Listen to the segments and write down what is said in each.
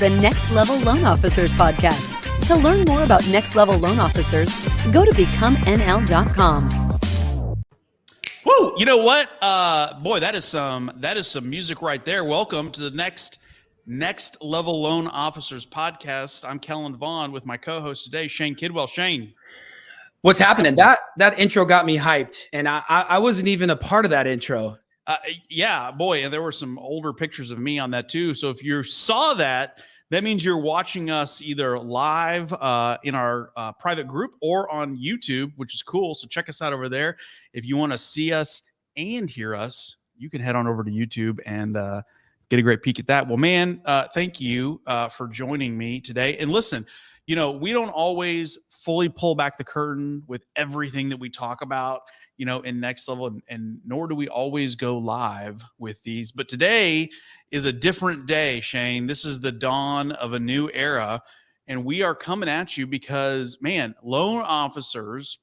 the Next Level Loan Officers podcast. To learn more about Next Level Loan Officers, go to becomenl.com. Woo! You know what? Boy, that is some music right there. Welcome to the Next Level Loan Officers podcast. I'm Kellen Vaughan with my co-host today, Shane Kidwell. Shane, what's happening? That intro got me hyped, and I wasn't even a part of that intro. Yeah, boy, and there were some older pictures of me on that too. So if you saw that, that means you're watching us either live in our private group or on YouTube, which is cool. So check us out over there. If you want to see us and hear us, you can head on over to YouTube and get a great peek at that. Well, man, thank you for joining me today. And listen, you know, we don't always fully pull back the curtain with everything that we talk about, you know, in Next Level, and nor do we always go live with these. But today is a different day, Shane. This is the dawn of a new era, and we are coming at you because, man, loan officers,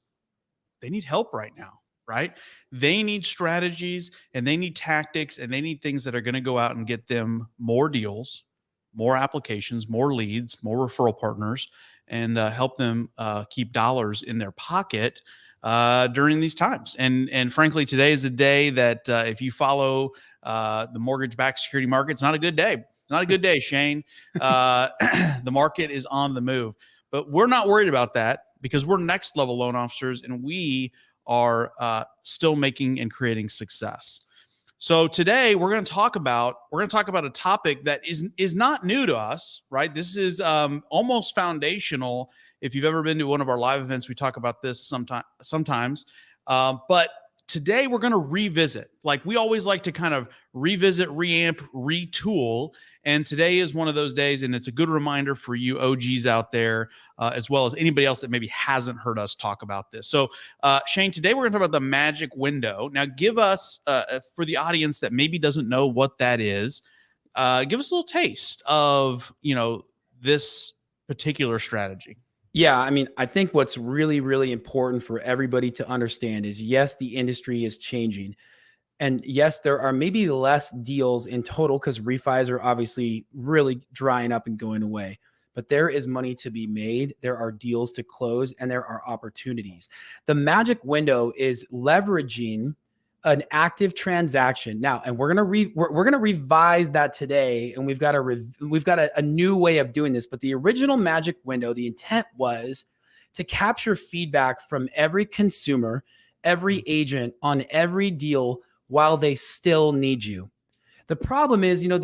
they need help right now, right? They need strategies, and they need tactics, and they need things that are going to go out and get them more deals, more applications, more leads, more referral partners, and help them keep dollars in their pocket during these times. And frankly, today is a day that if you follow the mortgage-backed security market, it's not a good day. Not a good day, Shane. The market is on the move. But we're not worried about that because we're Next Level Loan Officers, and we are still making and creating success. So today we're going to talk about a topic that is not new to us, right? This is almost foundational. If you've ever been to one of our live events, we talk about this sometimes. But today we're going to revisit. Like we always like to kind of revisit, reamp, retool. And today is one of those days, and it's a good reminder for you OGs out there, as well as anybody else that maybe hasn't heard us talk about this. So, Shane, today we're going to talk about the magic window. Now, give us, for the audience that maybe doesn't know what that is, give us a little taste of, you know, this particular strategy. Yeah, I mean, I think what's really, really important for everybody to understand is, yes, the industry is changing. And yes, there are maybe less deals in total because refis are obviously really drying up and going away. But there is money to be made. There are deals to close, and there are opportunities. The magic window is leveraging an active transaction now, and we're gonna revise that today, and we've got a new way of doing this. But the original magic window, the intent was to capture feedback from every consumer, every agent on every deal while they still need you. The problem is, you know,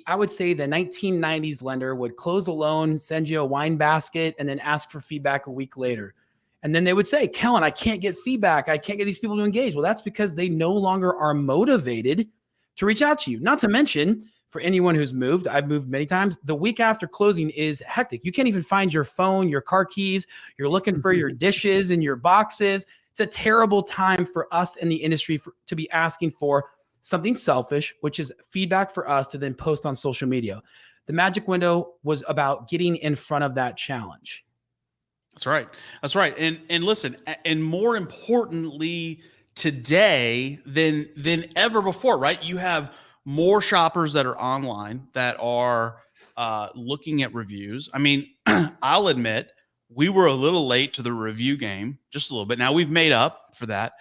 I would say the 1990s lender would close a loan, send you a wine basket, and then ask for feedback a week later. And then they would say, Kellen, I can't get feedback. I can't get these people to engage. Well, that's because they no longer are motivated to reach out to you. Not to mention, for anyone who's moved, I've moved many times, the week after closing is hectic. You can't even find your phone, your car keys. You're looking for your dishes and your boxes. It's a terrible time for us in the industry to be asking for something selfish, which is feedback for us to then post on social media. The magic window was about getting in front of that challenge. That's right. That's right. And listen, and more importantly today than ever before, right? You have more shoppers that are online that are looking at reviews. I mean, I'll admit we were a little late to the review game, just a little bit. Now we've made up for that,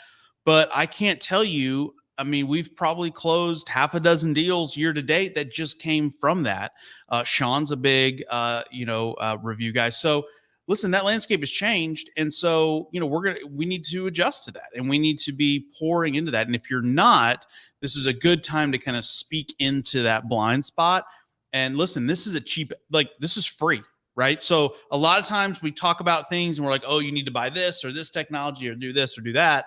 but I can't tell you. I mean, we've probably closed half a dozen deals year to date that just came from that. Sean's a big, review guy. So listen, that landscape has changed. And so, you know, we need to adjust to that, and we need to be pouring into that. And if you're not, this is a good time to kind of speak into that blind spot. And listen, this is this is free, right? So a lot of times we talk about things and we're like, oh, you need to buy this or this technology or do this or do that.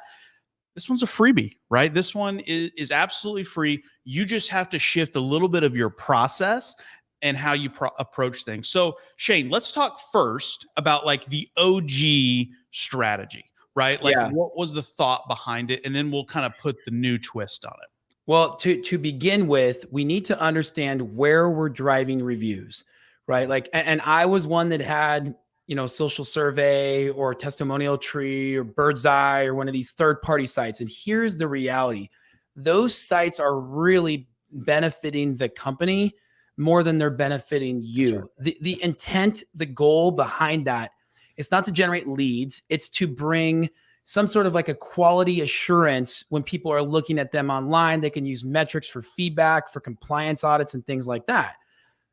This one's a freebie, right? This one is absolutely free. You just have to shift a little bit of your process and how you approach things. So Shane, let's talk first about like the OG strategy, right? Like What was the thought behind it? And then we'll kind of put the new twist on it. Well, to begin with, we need to understand where we're driving reviews, right? Like, and I was one that had, you know, Social Survey or Testimonial Tree or Birdseye or one of these third-party sites. And here's the reality. Those sites are really benefiting the company, more than they're benefiting you. Sure. The intent, the goal behind that, it's not to generate leads. It's to bring some sort of like a quality assurance when people are looking at them online. They can use metrics for feedback, for compliance audits and things like that.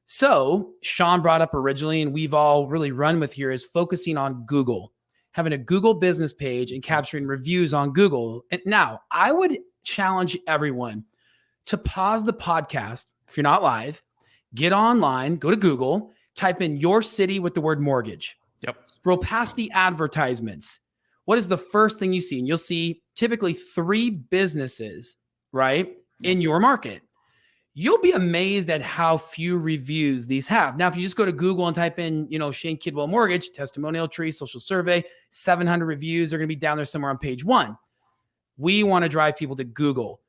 So Sean brought up originally, and we've all really run with here, is focusing on Google, having a Google business page and capturing reviews on Google. And now I would challenge everyone to pause the podcast. If you're not live, get online, go to Google, type in your city with the word mortgage. Yep. Scroll past the advertisements. What is the first thing you see? And you'll see typically 3 businesses, right, in your market. You'll be amazed at how few reviews these have. Now, if you just go to Google and type in, Shane Kidwell Mortgage, testimonial tree, social survey, 700 reviews, they're going to be down there somewhere on page 1. We want to drive people to Google.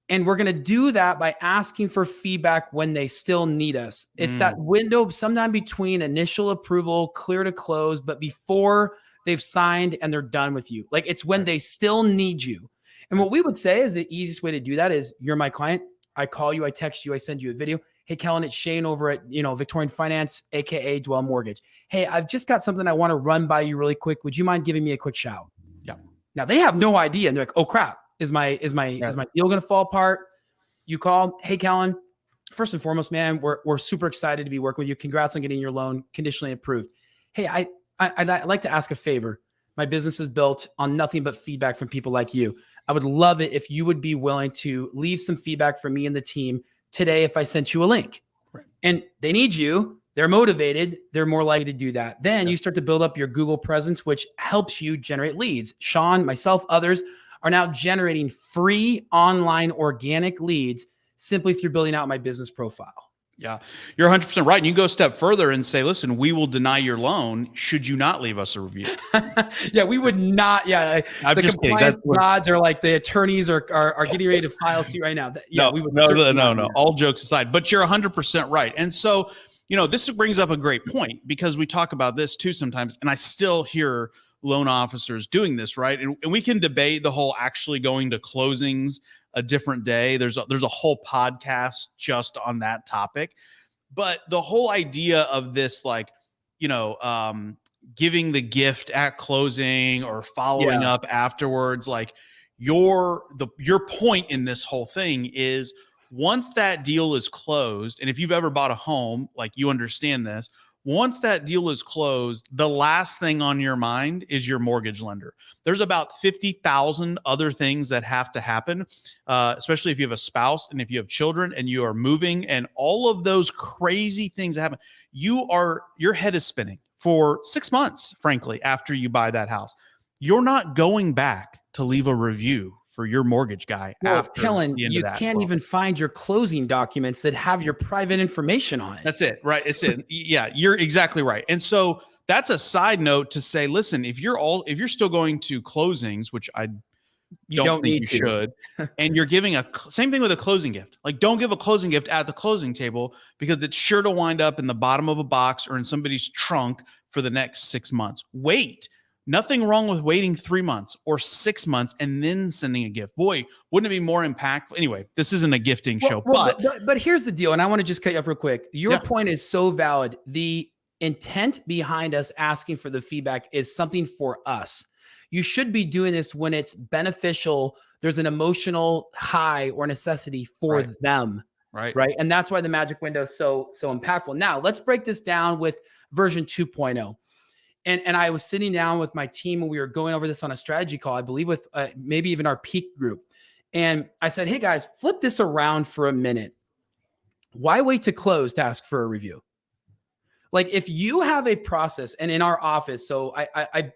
And we're going to do that by asking for feedback when they still need us. It's that window sometime between initial approval, clear to close, but before they've signed and they're done with you. Like, it's when they still need you. And what we would say is the easiest way to do that is, you're my client. I call you, I text you, I send you a video. Hey, Kellen, it's Shane over at, Victorian Finance, AKA Dwell Mortgage. Hey, I've just got something I want to run by you really quick. Would you mind giving me a quick shout? Yeah. Now they have no idea. And they're like, oh crap. Is my deal going to fall apart? You call, hey, Kellen, first and foremost, man, we're super excited to be working with you. Congrats on getting your loan conditionally approved. Hey, I'd like to ask a favor. My business is built on nothing but feedback from people like you. I would love it if you would be willing to leave some feedback for me and the team today if I sent you a link. Right. And they need you. They're motivated. They're more likely to do that. Then you start to build up your Google presence, which helps you generate leads. Sean, myself, others are now generating free online organic leads simply through building out my business profile. Yeah, you're 100% right. And you go a step further and say, listen, we will deny your loan should you not leave us a review. Yeah, we would not. Yeah, I'm the just kidding. compliance gods are like, the attorneys are getting ready to file suit right now. Yeah, we would. No. All jokes aside, but you're 100% right. And so, this brings up a great point, because we talk about this too sometimes, and I still hear loan officers doing this, right? And we can debate the whole actually going to closings a different day. There's a whole podcast just on that topic. But the whole idea of this, like, giving the gift at closing or following up afterwards, like, your point in this whole thing is, once that deal is closed, and if you've ever bought a home, like, you understand this, once that deal is closed, the last thing on your mind is your mortgage lender. There's about 50,000 other things that have to happen, especially if you have a spouse and if you have children and you are moving, and all of those crazy things that happen. Your head is spinning for 6 months, frankly, after you buy that house. You're not going back to leave a review for your mortgage guy. Well, Kellen, you can't even find your closing documents that have your private information on it. That's it, right? It's it. Yeah, you're exactly right. And so that's a side note to say, listen, if you're still going to closings, which I don't think you should, and you're giving same thing with a closing gift. Like, don't give a closing gift at the closing table, because it's sure to wind up in the bottom of a box or in somebody's trunk for the next 6 months. Wait. Nothing wrong with waiting 3 months or 6 months and then sending a gift. Boy, wouldn't it be more impactful? Anyway, this isn't a gifting show, but here's the deal. And I want to just cut you off real quick. Your point is so valid. The intent behind us asking for the feedback is something for us. You should be doing this when it's beneficial. There's an emotional high or necessity for them. Right. And that's why the magic window is so impactful. Now let's break this down with version 2.0. And I was sitting down with my team and we were going over this on a strategy call, I believe with maybe even our peak group. And I said, hey guys, flip this around for a minute. Why wait to close to ask for a review? Like, if you have a process, and in our office, so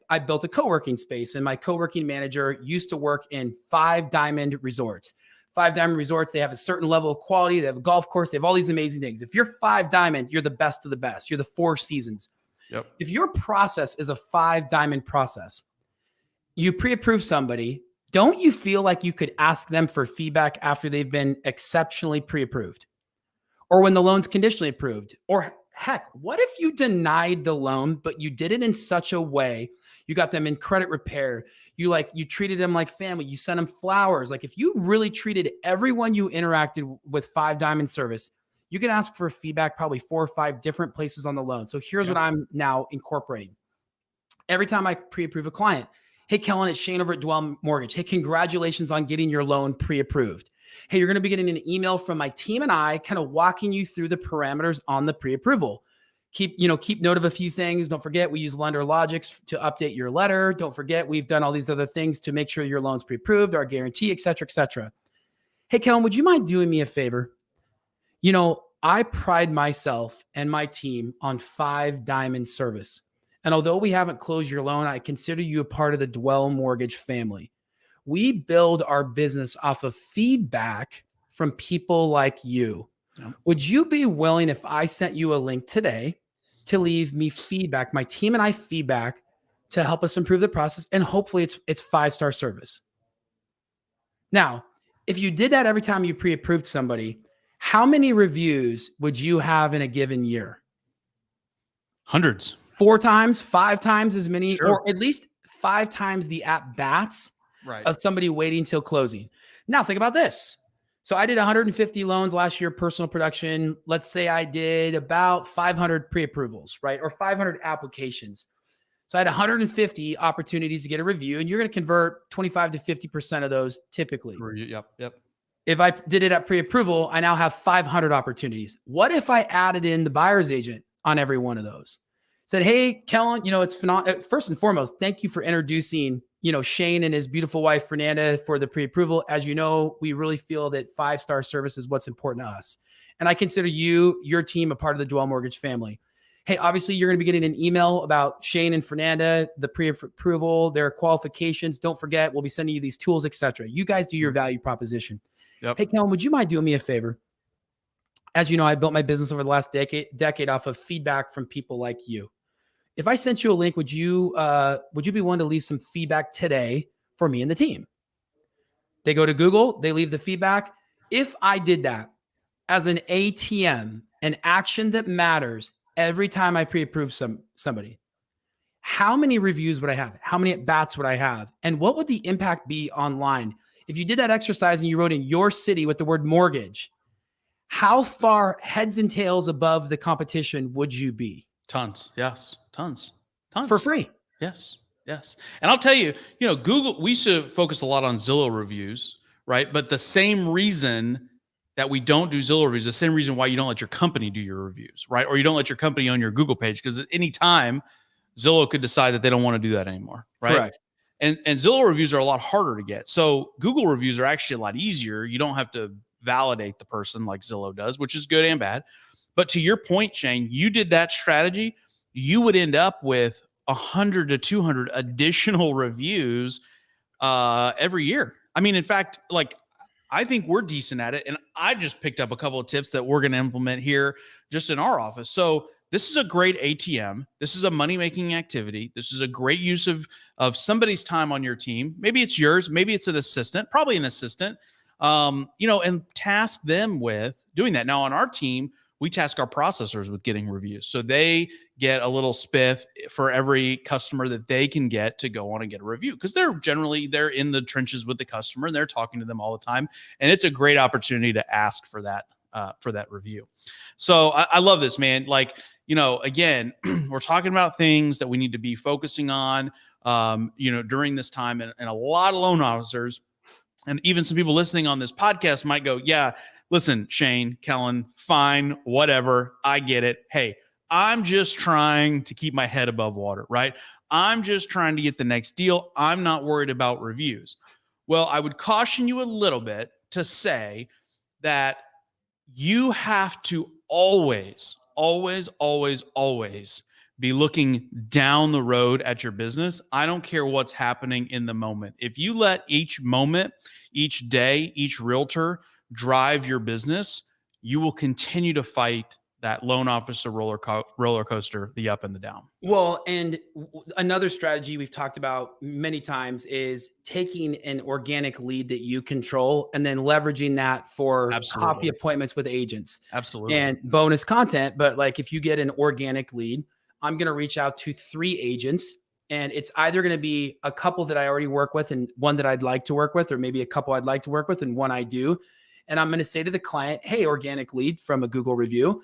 I built a co-working space, and my co-working manager used to work in 5 Diamond resorts. 5 Diamond resorts, they have a certain level of quality. They have a golf course. They have all these amazing things. If you're 5 Diamond, you're the best of the best. You're the 4 seasons. Yep. If your process is a 5 Diamond process, you pre-approve somebody, don't you feel like you could ask them for feedback after they've been exceptionally pre-approved? Or when the loan's conditionally approved? Or heck, what if you denied the loan, but you did it in such a way, you got them in credit repair, you treated them like family, you sent them flowers. Like, if you really treated everyone you interacted with 5 Diamond service, you can ask for feedback probably 4 or 5 different places on the loan. So here's what I'm now incorporating. Every time I pre-approve a client, hey, Kellen, it's Shane over at Dwell Mortgage. Hey, congratulations on getting your loan pre-approved. Hey, you're going to be getting an email from my team and I kind of walking you through the parameters on the pre-approval. Keep note of a few things. Don't forget, we use Lender Logics to update your letter. Don't forget, we've done all these other things to make sure your loan's pre-approved, our guarantee, et cetera, et cetera. Hey, Kellen, would you mind doing me a favor? I pride myself and my team on 5 diamond service. And although we haven't closed your loan, I consider you a part of the Dwell Mortgage family. We build our business off of feedback from people like you. Yep. Would you be willing, if I sent you a link today, to leave me feedback, my team and I feedback, to help us improve the process? And hopefully it's 5-star service. Now, if you did that every time you pre-approved somebody, how many reviews would you have in a given year? Hundreds. 4 times, 5 times as many, Sure. or at least 5 times the at-bats of somebody waiting till closing. Now, think about this. So I did 150 loans last year, personal production. Let's say I did about 500 pre-approvals, right? Or 500 applications. So I had 150 opportunities to get a review, and you're going to convert 25 to 50% of those typically. Yep. If I did it at pre-approval, I now have 500 opportunities. What if I added in the buyer's agent on every one of those? Said, hey, Kellen, it's phenomenal. First and foremost, thank you for introducing, Shane and his beautiful wife, Fernanda, for the pre-approval. As you know, we really feel that 5-star service is what's important to us. And I consider your team, a part of the Dwell Mortgage family. Hey, obviously you're going to be getting an email about Shane and Fernanda, the pre-approval, their qualifications. Don't forget, we'll be sending you these tools, etc. You guys do your value proposition. Yep. Hey, Kellen, would you mind doing me a favor? As you know, I built my business over the last decade off of feedback from people like you. If I sent you a link, would you be willing to leave some feedback today for me and the team? They go to Google, they leave the feedback. If I did that as an ATM, an action that matters every time I pre-approve somebody, how many reviews would I have? How many at-bats would I have? And what would the impact be online? If you did that exercise and you wrote in your city with the word mortgage, how far heads and tails above the competition would you be? Tons. Yes. Tons. For free. Yes. And I'll tell you, Google, we used to focus a lot on Zillow reviews, right? But the same reason that we don't do Zillow reviews, the same reason why you don't let your company do your reviews, right? Or you don't let your company on your Google page, because at any time Zillow could decide that they don't want to do that anymore, right? Correct. And Zillow reviews are a lot harder to get. So Google reviews are actually a lot easier. You don't have to validate the person like Zillow does, which is good and bad. But to your point, Shane, you did that strategy, you would end up with 100 to 200 additional reviews every year. I mean, in fact, I think we're decent at it. And I just picked up a couple of tips that we're going to implement here just in our office. So this is a great ATM. This is a money-making activity. This is a great use of somebody's time on your team. Maybe it's yours. Maybe it's an assistant, probably an assistant, and task them with doing that. Now on our team, we task our processors with getting reviews. So they get a little spiff for every customer that they can get to go on and get a review, because they're in the trenches with the customer and they're talking to them all the time. And it's a great opportunity to ask for that review. So I love this, man. Again, we're talking about things that we need to be focusing on, during this time. And a lot of loan officers, and even some people listening on this podcast might go, yeah, listen, Shane, Kellen, fine, whatever. I get it. Hey, I'm just trying to keep my head above water, right? I'm just trying to get the next deal. I'm not worried about reviews. Well, I would caution you a little bit to say that you have to always be looking down the road at your business. I don't care what's happening in the moment. If you let each moment, each day, each realtor drive your business, you will continue to fight that loan officer roller coaster, the up and the down. Well, and another strategy we've talked about many times is taking an organic lead that you control and then leveraging that for coffee appointments with agents. Absolutely. And bonus content. But if you get an organic lead, I'm going to reach out to 3 agents, and it's either going to be a couple that I already work with and one that I'd like to work with, or maybe a couple I'd like to work with and one I do. And I'm going to say to the client, hey, organic lead from a Google review,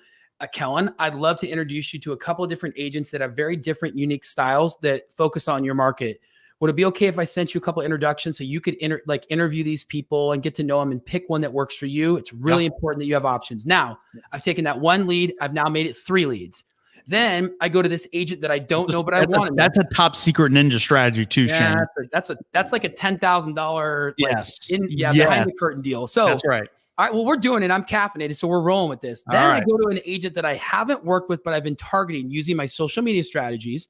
Kellen, I'd love to introduce you to a couple of different agents that have very different, unique styles that focus on your market. Would it be okay if I sent you a couple of introductions so you could interview these people and get to know them and pick one that works for you? It's really important that you have options. Now, I've taken that one lead. I've now made it 3 leads. Then I go to this agent that I don't know, but I want. That's a top secret ninja strategy too, Shane. That's like a $10,000 yes. behind the curtain deal. So that's right. All right, well, we're doing it. I'm caffeinated, so we're rolling with this. Then I go to an agent that I haven't worked with, but I've been targeting using my social media strategies,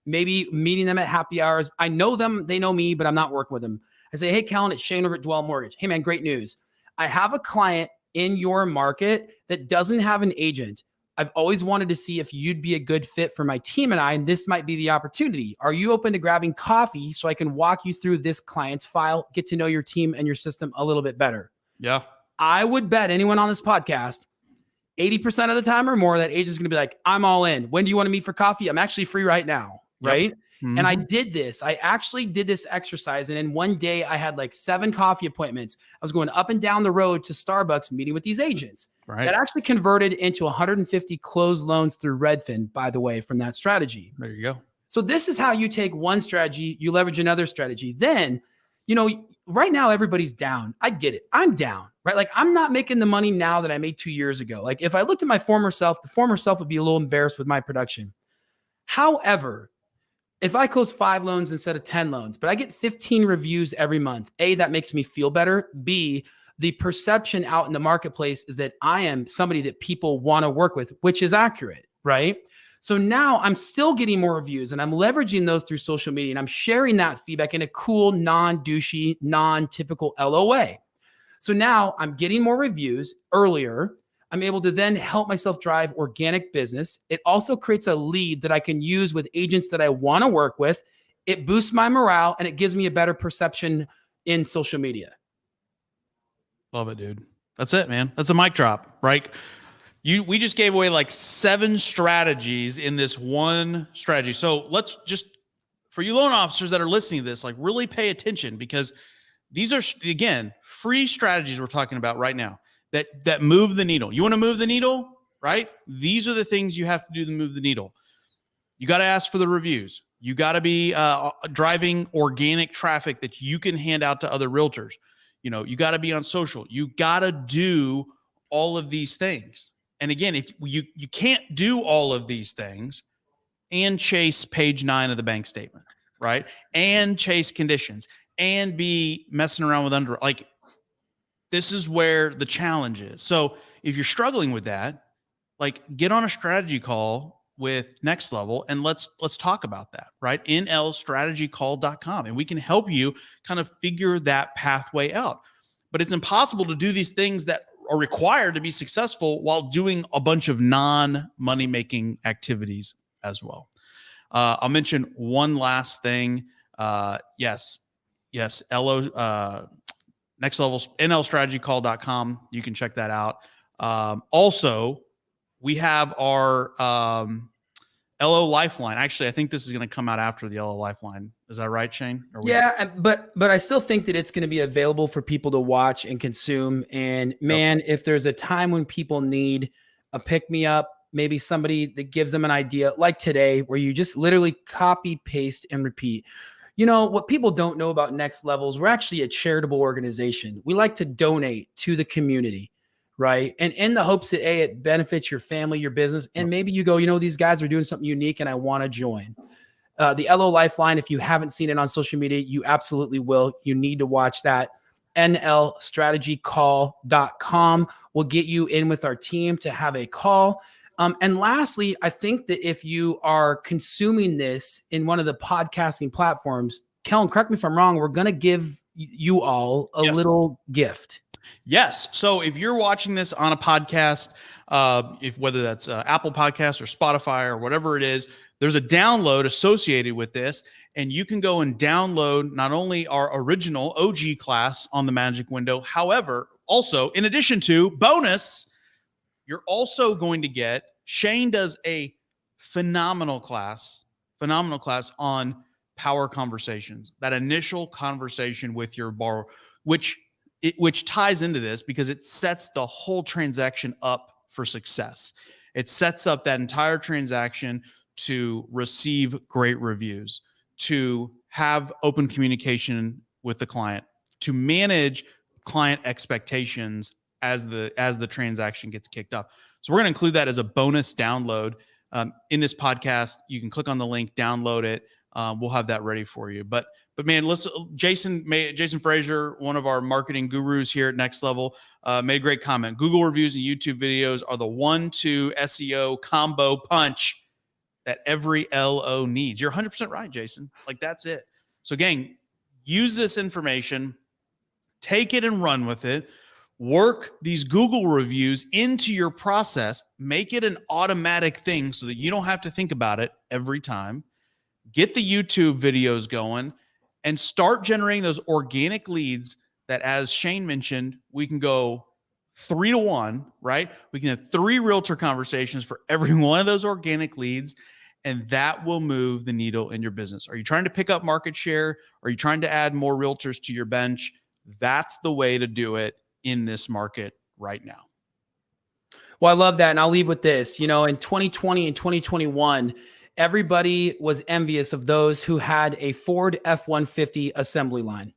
maybe meeting them at happy hours. I know them, they know me, but I'm not working with them. I say, hey, Kellen, it's Shane over at Dwell Mortgage. Hey, man, great news. I have a client in your market that doesn't have an agent. I've always wanted to see if you'd be a good fit for my team and I, and this might be the opportunity. Are you open to grabbing coffee so I can walk you through this client's file, get to know your team and your system a little bit better? Yeah. I would bet anyone on this podcast, 80% of the time or more, that agent's going to be like, I'm all in. When do you want to meet for coffee? I'm actually free right now. Yep. Right. Mm-hmm. And I did this. I actually did this exercise. And in one day I had like 7 coffee appointments. I was going up and down the road to Starbucks meeting with these agents. Right. That actually converted into 150 closed loans through Redfin, by the way, from that strategy. There you go. So this is how you take one strategy, you leverage another strategy. Then, right now everybody's down. I get it. I'm down, right? Like I'm not making the money now that I made 2 years ago. Like if I looked at my former self, the former self would be a little embarrassed with my production. However, if I close 5 loans instead of 10 loans, but I get 15 reviews every month, A, that makes me feel better. B, the perception out in the marketplace is that I am somebody that people want to work with, which is accurate, right? So now I'm still getting more reviews and I'm leveraging those through social media and I'm sharing that feedback in a cool, non-douchey, non-typical LOA. So now I'm getting more reviews earlier. I'm able to then help myself drive organic business. It also creates a lead that I can use with agents that I want to work with. It boosts my morale and it gives me a better perception in social media. Love it, dude. That's it, man. That's a mic drop, right? We just gave away like 7 strategies in this one strategy. So let's just, for you loan officers that are listening to this, like really pay attention because these are, again, free strategies we're talking about right now that move the needle. You want to move the needle, right? These are the things you have to do to move the needle. You got to ask for the reviews. You got to be driving organic traffic that you can hand out to other realtors. You got to be on social. You got to do all of these things. And again, if you can't do all of these things and chase page 9 of the bank statement, right? And chase conditions and be messing around with this is where the challenge is. So if you're struggling with that, get on a strategy call with Next Level and let's talk about that, right? nlstrategycall.com. And we can help you kind of figure that pathway out. But it's impossible to do these things that are required to be successful while doing a bunch of non-money making activities as well. I'll mention one last thing. Yes. Next Level, nlstrategycall.com. You can check that out. Also, we have our LO Lifeline. Actually, I think this is going to come out after the LO Lifeline. Is that right, Shane? But I still think that it's going to be available for people to watch and consume. And man, if there's a time when people need a pick-me-up, maybe somebody that gives them an idea like today, where you just literally copy, paste, and repeat. What people don't know about Next Levels, we're actually a charitable organization. We like to donate to the community, right? And in the hopes that it benefits your family, your business, and maybe you go, these guys are doing something unique and I want to join. The LO Lifeline, if you haven't seen it on social media, you absolutely will. You need to watch that. nlstrategycall.com will get you in with our team to have a call. And lastly, I think that if you are consuming this in one of the podcasting platforms, Kellen, correct me if I'm wrong, we're going to give you all a little gift. Yes. So if you're watching this on a podcast, whether that's Apple Podcasts or Spotify or whatever it is, there's a download associated with this, and you can go and download not only our original OG class on the Magic Window, however, also in addition to bonus, you're also going to get, Shane does a phenomenal class on power conversations, that initial conversation with your borrower, which which ties into this because it sets the whole transaction up for success. It sets up that entire transaction to receive great reviews, to have open communication with the client, to manage client expectations as the transaction gets kicked off. So we're going to include that as a bonus download in this podcast. You can click on the link, download it. We'll have that ready for you. But man, Jason Frazier, one of our marketing gurus here at Next Level, made a great comment. Google reviews and YouTube videos are the 1-2 SEO combo punch that every LO needs. You're 100% right, Jason. Like, that's it. So gang, use this information, take it and run with it. Work these Google reviews into your process. Make it an automatic thing so that you don't have to think about it every time. Get the YouTube videos going and start generating those organic leads that, as Shane mentioned, we can go 3-to-1, right? We can have 3 realtor conversations for every one of those organic leads, and that will move the needle in your business. Are you trying to pick up market share? Are you trying to add more realtors to your bench? That's the way to do it in this market right now. Well, I love that. And I'll leave with this. In 2020 and 2021, everybody was envious of those who had a Ford F-150 assembly line.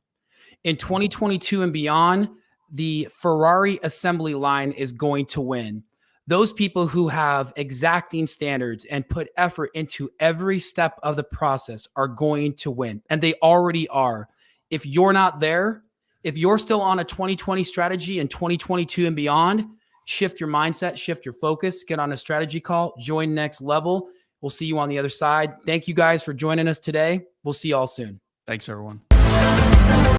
In 2022 and beyond, the Ferrari assembly line is going to win. Those people who have exacting standards and put effort into every step of the process are going to win. And they already are. If you're not there, if you're still on a 2020 strategy in 2022 and beyond, shift your mindset, shift your focus, get on a strategy call, join Next Level. We'll see you on the other side. Thank you guys for joining us today. We'll see you all soon. Thanks, everyone.